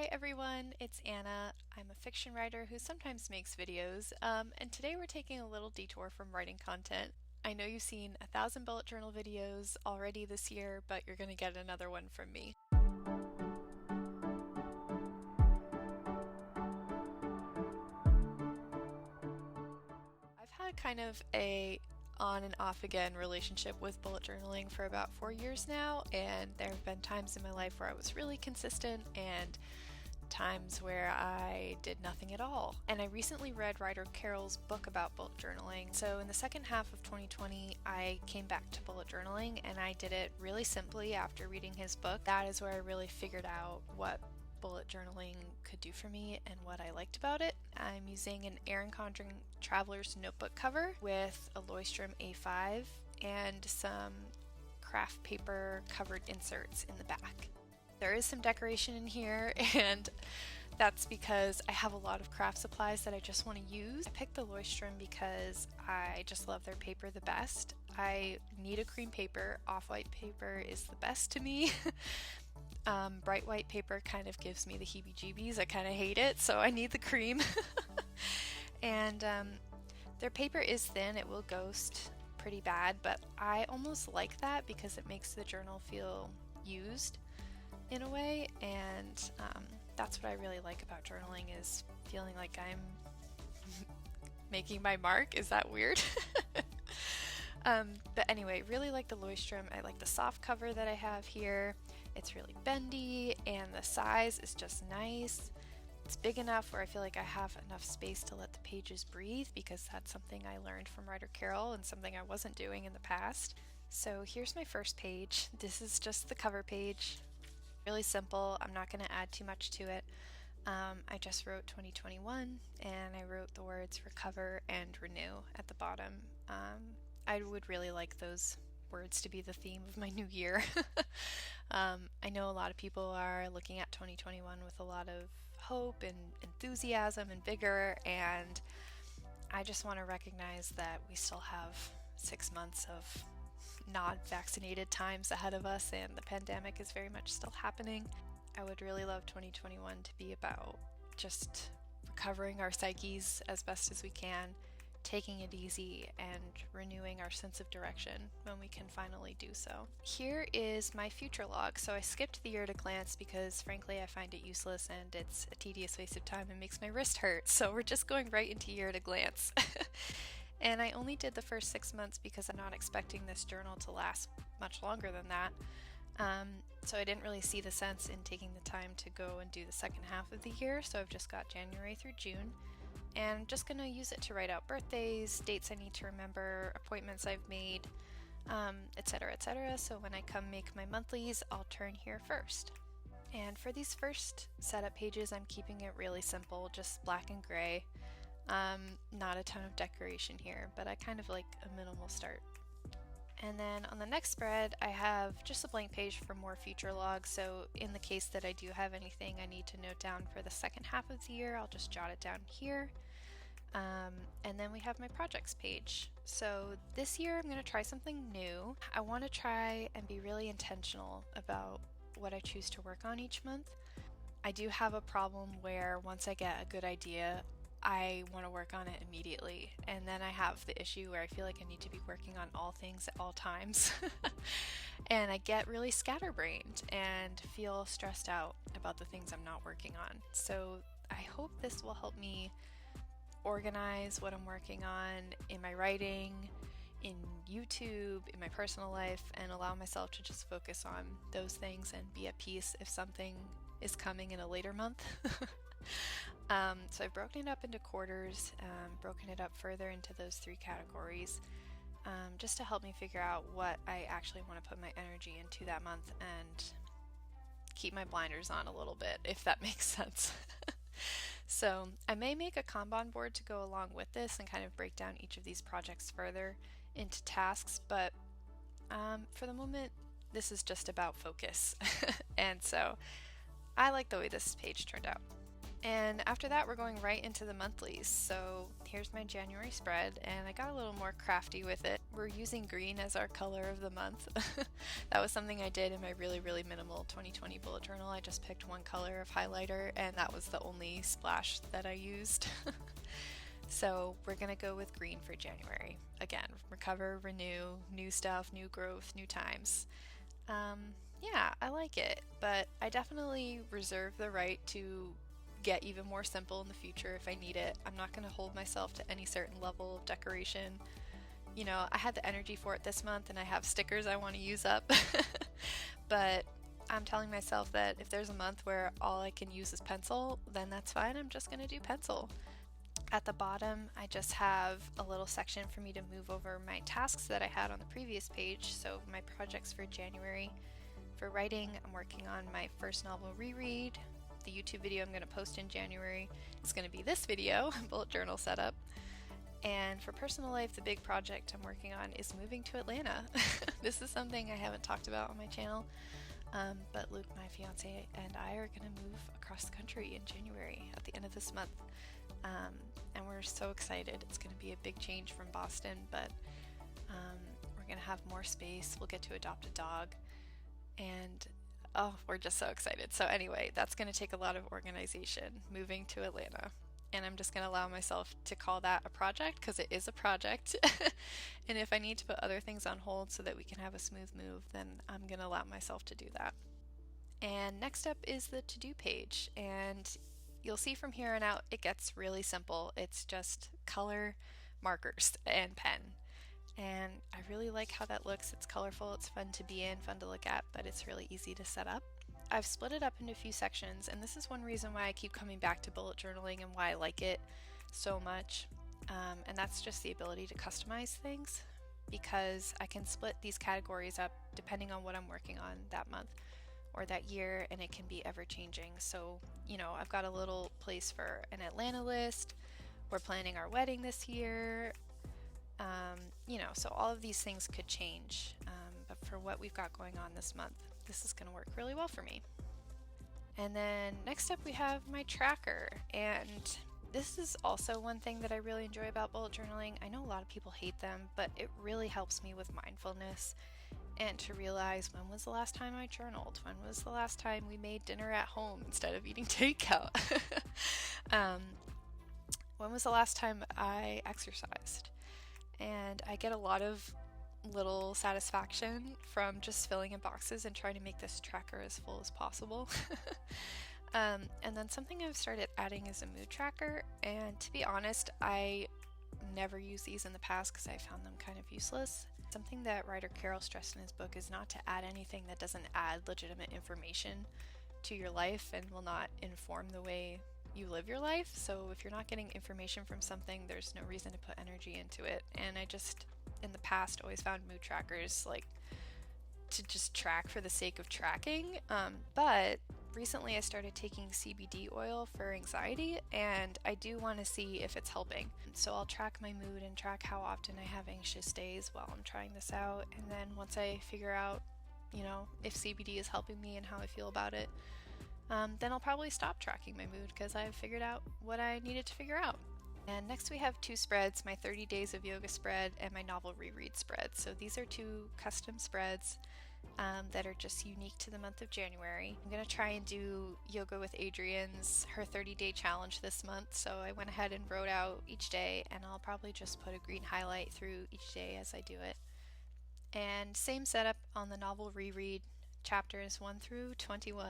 Hi everyone, it's Anna. I'm a fiction writer who sometimes makes videos, and today we're taking a little detour from writing content. I know you've seen 1,000 bullet journal videos already this year, but you're going to get another one from me. I've had kind of a on and off again relationship with bullet journaling for about 4 years now, and there have been times in my life where I was really consistent and times where I did nothing at all. And I recently read Ryder Carroll's book about bullet journaling. So in the second half of 2020, I came back to bullet journaling and I did it really simply after reading his book. That is where I really figured out what bullet journaling could do for me and what I liked about it. I'm using an Erin Condren Traveler's Notebook cover with a Leuchtturm A5 and some craft paper covered inserts in the back. There is some decoration in here, and that's because I have a lot of craft supplies that I just want to use. I picked the Leuchtturm because I just love their paper the best. I need a cream paper. Off-white paper is the best to me. Bright white paper kind of gives me the heebie-jeebies. I kind of hate it, so I need the cream. And their paper is thin. It will ghost pretty bad, but I almost like that because it makes the journal feel used in a way, and that's what I really like about journaling, is feeling like I'm making my mark. Is that weird? But anyway, really like the Leuchtturm. I like the soft cover that I have here. It's really bendy and the size is just nice. It's big enough where I feel like I have enough space to let the pages breathe, because that's something I learned from Ryder Carroll and something I wasn't doing in the past. So here's my first page. This is just the cover page. Really simple. I'm not going to add too much to it. I just wrote 2021 and I wrote the words recover and renew at the bottom. I would really like those words to be the theme of my new year. I know a lot of people are looking at 2021 with a lot of hope and enthusiasm and vigor, and I just want to recognize that we still have 6 months of non-vaccinated times ahead of us, and the pandemic is very much still happening. I would really love 2021 to be about just recovering our psyches as best as we can, taking it easy, and renewing our sense of direction when we can finally do so. Here is my future log. So I skipped the year at a glance because frankly I find it useless and it's a tedious waste of time and makes my wrist hurt. So we're just going right into year at a glance. And I only did the first 6 months because I'm not expecting this journal to last much longer than that. So I didn't really see the sense in taking the time to go and do the second half of the year. So I've just got January through June. And I'm just going to use it to write out birthdays, dates I need to remember, appointments I've made, etc., etc. So when I come make my monthlies, I'll turn here first. And for these first setup pages, I'm keeping it really simple, just black and gray. Not a ton of decoration here, but I kind of like a minimal start. And then on the next spread, I have just a blank page for more future logs. So in the case that I do have anything I need to note down for the second half of the year, I'll just jot it down here. And then we have my projects page. So this year I'm going to try something new. I want to try and be really intentional about what I choose to work on each month. I do have a problem where once I get a good idea, I want to work on it immediately, and then I have the issue where I feel like I need to be working on all things at all times. And I get really scatterbrained and feel stressed out about the things I'm not working on. So I hope this will help me organize what I'm working on in my writing, in YouTube, in my personal life, and allow myself to just focus on those things and be at peace if something is coming in a later month. So I've broken it up into quarters, broken it up further into those 3 categories, just to help me figure out what I actually want to put my energy into that month and keep my blinders on a little bit, if that makes sense. So I may make a Kanban board to go along with this and kind of break down each of these projects further into tasks, but for the moment, this is just about focus. And so I like the way this page turned out. And after that, we're going right into the monthlies. So here's my January spread, and I got a little more crafty with it. We're using green as our color of the month. That was something I did in my really, really minimal 2020 bullet journal. I just picked one color of highlighter, and that was the only splash that I used. So we're gonna go with green for January. Again, recover, renew, new stuff, new growth, new times. Yeah, I like it, but I definitely reserve the right to get even more simple in the future if I need it. I'm not going to hold myself to any certain level of decoration. You know, I had the energy for it this month and I have stickers I want to use up. But I'm telling myself that if there's a month where all I can use is pencil, then that's fine. I'm just going to do pencil. At the bottom, I just have a little section for me to move over my tasks that I had on the previous page. So my projects for January. For writing, I'm working on my first novel reread. The YouTube video I'm going to post in January is going to be this video, bullet journal setup. And for personal life, the big project I'm working on is moving to Atlanta. This is something I haven't talked about on my channel, but Luke, my fiance, and I are going to move across the country in January at the end of this month. And we're so excited. It's going to be a big change from Boston, but we're going to have more space. We'll get to adopt a dog, and oh, we're just so excited. So anyway, that's going to take a lot of organization, moving to Atlanta. And I'm just going to allow myself to call that a project because it is a project. And if I need to put other things on hold so that we can have a smooth move, then I'm going to allow myself to do that. And next up is the to-do page. And you'll see from here on out, it gets really simple. It's just color, markers, and pen. And I really like how that looks. It's colorful, it's fun to be in, fun to look at, but it's really easy to set up. I've split it up into a few sections, and this is one reason why I keep coming back to bullet journaling and why I like it so much. And that's just the ability to customize things, because I can split these categories up depending on what I'm working on that month or that year, and it can be ever changing. So, you know, I've got a little place for an Atlanta list. We're planning our wedding this year. You know, so all of these things could change, but for what we've got going on this month, this is going to work really well for me. And then next up we have my tracker, and this is also one thing that I really enjoy about bullet journaling. I know a lot of people hate them, but it really helps me with mindfulness and to realize, when was the last time I journaled? When was the last time we made dinner at home instead of eating takeout? When was the last time I exercised? And I get a lot of little satisfaction from just filling in boxes and trying to make this tracker as full as possible. And then something I've started adding is a mood tracker, and to be honest, I never used these in the past because I found them kind of useless. Something that writer Carol stressed in his book is not to add anything that doesn't add legitimate information to your life and will not inform the way you live your life. So if you're not getting information from something, there's no reason to put energy into it. And I just, in the past, always found mood trackers like to just track for the sake of tracking. But recently I started taking CBD oil for anxiety, and I do want to see if it's helping. So I'll track my mood and track how often I have anxious days while I'm trying this out. And then once I figure out, you know, if CBD is helping me and how I feel about it, then I'll probably stop tracking my mood because I've figured out what I needed to figure out. And next we have two spreads, my 30 days of yoga spread and my novel reread spread. So these are two custom spreads that are just unique to the month of January. I'm going to try and do yoga with Adrienne's, her 30-day challenge this month. So I went ahead and wrote out each day, and I'll probably just put a green highlight through each day as I do it. And same setup on the novel reread, chapters 1 through 21.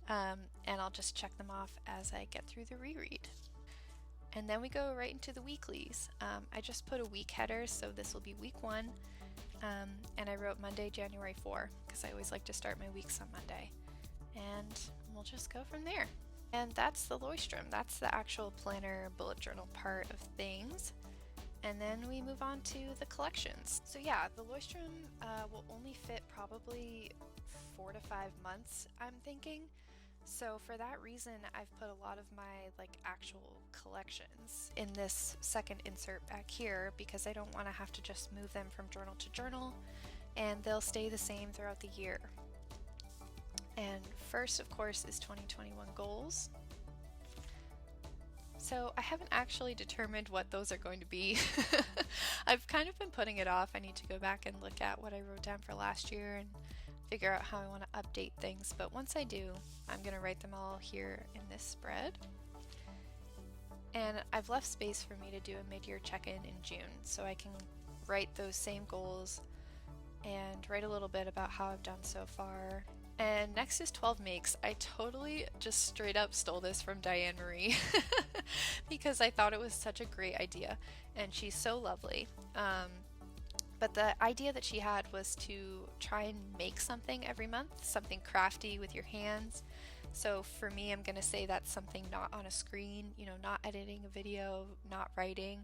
And I'll just check them off as I get through the reread. And then we go right into the weeklies. I just put a week header, so this will be week 1. And I wrote Monday, January 4, because I always like to start my weeks on Monday. And we'll just go from there. And that's the Loistrom. That's the actual planner bullet journal part of things. And then we move on to the collections. So yeah, the Loistrom will only fit probably 4 to 5 months, I'm thinking. So for that reason, I've put a lot of my actual collections in this second insert back here, because I don't want to have to just move them from journal to journal, and they'll stay the same throughout the year. And first, of course, is 2021 goals. So I haven't actually determined what those are going to be. I've kind of been putting it off. I need to go back and look at what I wrote down for last year and figure out how I want to update things. But once I do, I'm going to write them all here in this spread. And I've left space for me to do a mid-year check-in in June, so I can write those same goals and write a little bit about how I've done so far. And next is 12 makes. I totally just straight up stole this from Diane Mariee because I thought it was such a great idea, and she's so lovely. But the idea that she had was to try and make something every month, something crafty with your hands. So for me, I'm going to say that's something not on a screen, you know, not editing a video, not writing.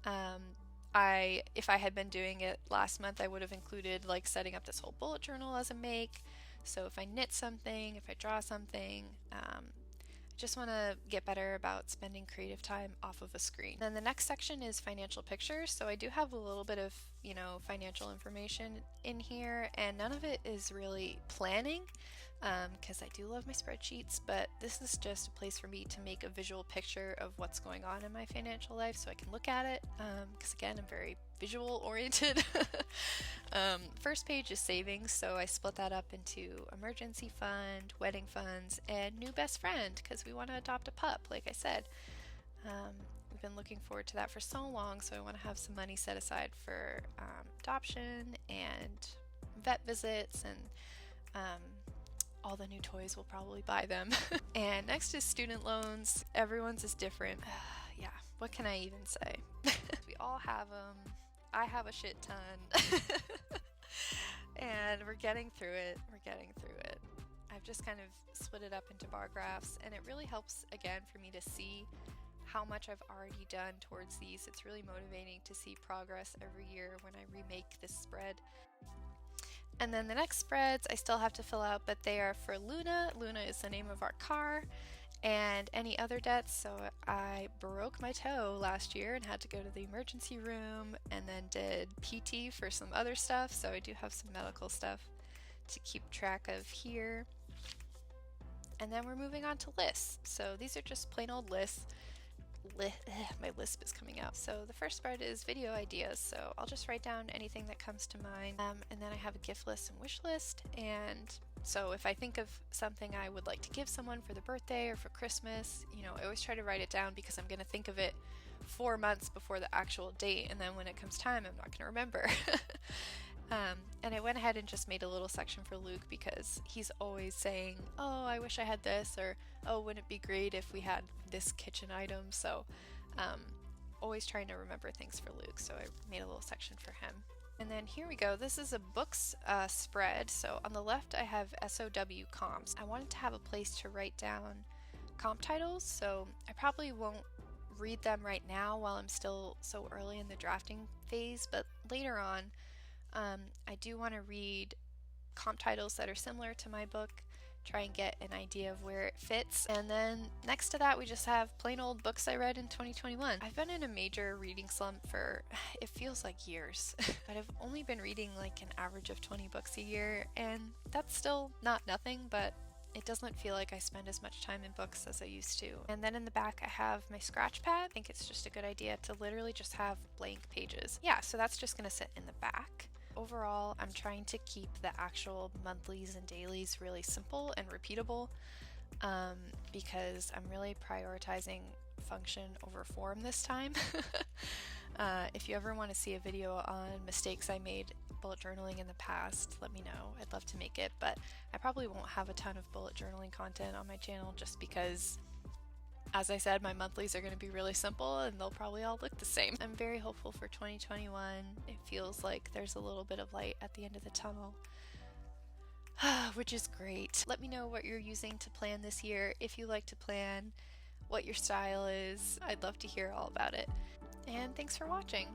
If I had been doing it last month, I would have included like setting up this whole bullet journal as a make. So if I knit something, if I draw something, I just want to get better about spending creative time off of a screen. Then the next section is financial pictures. So I do have a little bit of, you know, financial information in here, and none of it is really planning, because I do love my spreadsheets, but this is just a place for me to make a visual picture of what's going on in my financial life so I can look at it, because again, I'm very visual oriented. First page is savings, so I split that up into emergency fund, wedding funds, and new best friend, because we want to adopt a pup, like I said. We've been looking forward to that for so long, so I want to have some money set aside for adoption and vet visits, and all the new toys, we'll probably buy them. And next is student loans. Everyone's is different. Yeah, what can I even say? We all have them. I have a shit ton. And we're getting through it. I've just kind of split it up into bar graphs, and it really helps, again, for me to see how much I've already done towards these. It's really motivating to see progress every year when I remake this spread. And then the next spreads I still have to fill out, but they are for Luna. Luna is the name of our car, and any other debts. So I broke my toe last year and had to go to the emergency room, and then did PT for some other stuff. So I do have some medical stuff to keep track of here. And then we're moving on to lists. So these are just plain old lists. My lisp is coming out. So the first spread is video ideas, so I'll just write down anything that comes to mind, and then I have a gift list and wish list. And so if I think of something I would like to give someone for their birthday or for Christmas, you know, I always try to write it down because I'm going to think of it 4 months before the actual date, and then when it comes time, I'm not going to remember. And I went ahead and just made a little section for Luke because he's always saying, oh, I wish I had this, or oh, wouldn't it be great if we had this kitchen item. So always trying to remember things for Luke, so I made a little section for him. And then here we go. This is a books spread. So on the left I have SOW comps. I wanted to have a place to write down comp titles, so I probably won't read them right now while I'm still so early in the drafting phase, but later on I do want to read comp titles that are similar to my book, try and get an idea of where it fits. And then next to that we just have plain old books I read in 2021. I've been in a major reading slump for, it feels like years, but I've only been reading like an average of 20 books a year, and that's still not nothing, but it doesn't feel like I spend as much time in books as I used to. And then in the back I have my scratch pad. I think it's just a good idea to literally just have blank pages. Yeah, so that's just gonna sit in the back. Overall, I'm trying to keep the actual monthlies and dailies really simple and repeatable, because I'm really prioritizing function over form this time. If you ever want to see a video on mistakes I made bullet journaling in the past, let me know. I'd love to make it, but I probably won't have a ton of bullet journaling content on my channel just because, as I said, my monthlies are going to be really simple and they'll probably all look the same. I'm very hopeful for 2021. It feels like there's a little bit of light at the end of the tunnel, which is great. Let me know what you're using to plan this year, if you like to plan, what your style is. I'd love to hear all about it. And thanks for watching.